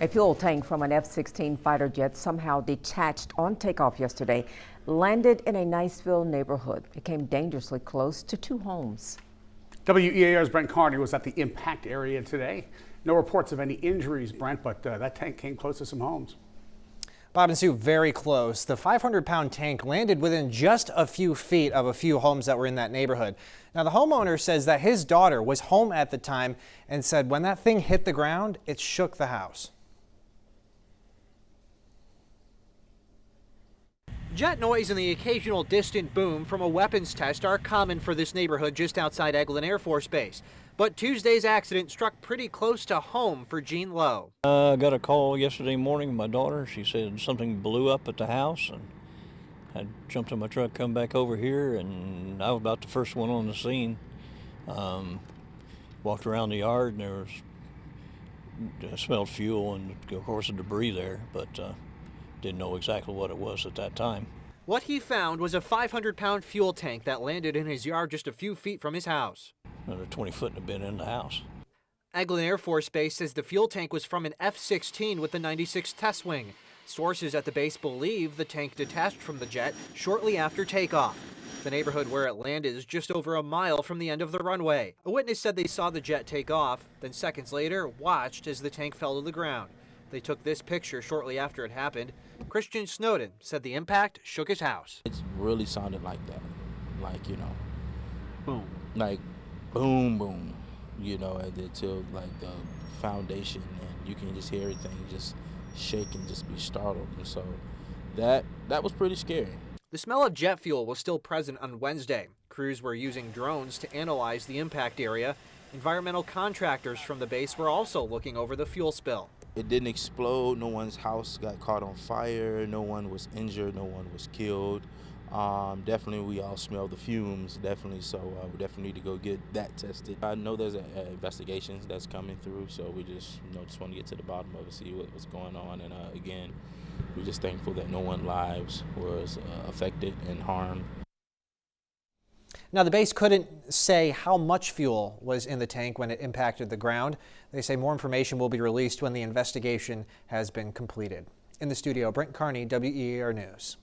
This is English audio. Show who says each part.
Speaker 1: A fuel tank from an F-16 fighter jet somehow detached on takeoff yesterday, landed in a Niceville neighborhood. It came dangerously close to two homes.
Speaker 2: WEAR's Brent Carney was at the impact area today. No reports of any injuries, Brent, but that tank came close to some homes.
Speaker 3: Bob and Sue, very close. The 500-pound tank landed within just a few feet of a few homes that were in that neighborhood. Now, the homeowner says that his daughter was home at the time and said when that thing hit the ground, it shook the house. Jet noise and the occasional distant boom from a weapons test are common for this neighborhood just outside Eglin Air Force Base. But Tuesday's accident struck pretty close to home for Jean Lowe.
Speaker 4: I got a call yesterday morning from my daughter. She said something blew up at the house, and I jumped in my truck, come back over here, and I was about the first one on the scene. Walked around the yard, and I smelled fuel and, of course, the debris there, but didn't know exactly what it was at that time.
Speaker 3: What he found was a 500-pound fuel tank that landed in his yard just a few feet from his house.
Speaker 4: Another 20 foot had been in the house.
Speaker 3: Eglin Air Force Base says the fuel tank was from an F-16 with the 96th Test Wing. Sources at the base believe the tank detached from the jet shortly after takeoff. The neighborhood where it landed is just over a mile from the end of the runway. A witness said they saw the jet take off, then seconds later watched as the tank fell to the ground. They took this picture shortly after it happened. Christian Snowden said the impact shook his house.
Speaker 5: It really sounded like that, like,
Speaker 2: Boom.
Speaker 5: like boom, boom, until like the foundation, and you can just hear everything just shake and just be startled. And so that was pretty scary.
Speaker 3: The smell of jet fuel was still present on Wednesday. Crews were using drones to analyze the impact area. Environmental contractors from the base were also looking over the fuel spill.
Speaker 5: It didn't explode. No one's house got caught on fire. No one was injured. No one was killed. Definitely, we all smell the fumes. Definitely, so we definitely need to go get that tested. I know there's investigations that's coming through, so we just want to get to the bottom of it, see what's going on. And again, we're just thankful that no one's lives was affected and harmed.
Speaker 3: Now, the base couldn't say how much fuel was in the tank when it impacted the ground. They say more information will be released when the investigation has been completed. In the studio, Brent Carney, WEAR News.